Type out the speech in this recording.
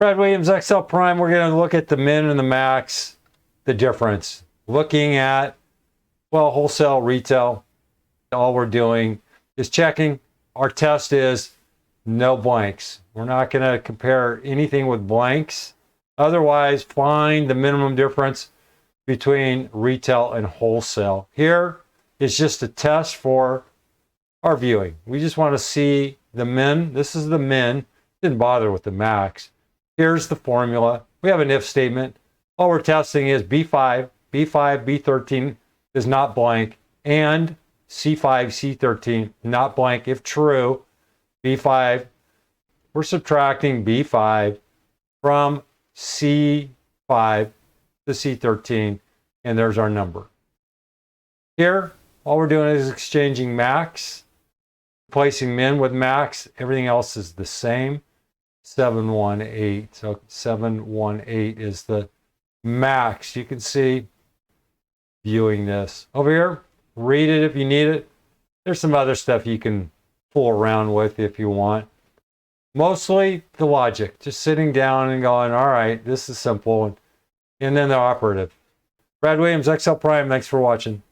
Brad Williams, XL Prime. We're going to look at the min and the max, the difference. Looking at, well, wholesale, retail. All we're doing is checking. Our test is no blanks. We're not going to compare anything with blanks. Otherwise, find the minimum difference between retail and wholesale. Here is just a test for our viewing. We just want to see the min. This is the min. Didn't bother with the max. Here's the formula. We have an if statement. All we're testing is B5, B13 is not blank, and C5, C13 not blank. If true, B5, we're subtracting B5 from C5 to C13, and there's our number. Here, all we're doing is exchanging max, replacing min with max. Everything else is the same. 718. So 718 is the max. You can see viewing this. Over here, read it if you need it. There's some other stuff you can fool around with if you want. Mostly the logic. Just sitting down and going, all right, this is simple. And then the operative. Brad Williams, XL Prime. Thanks for watching.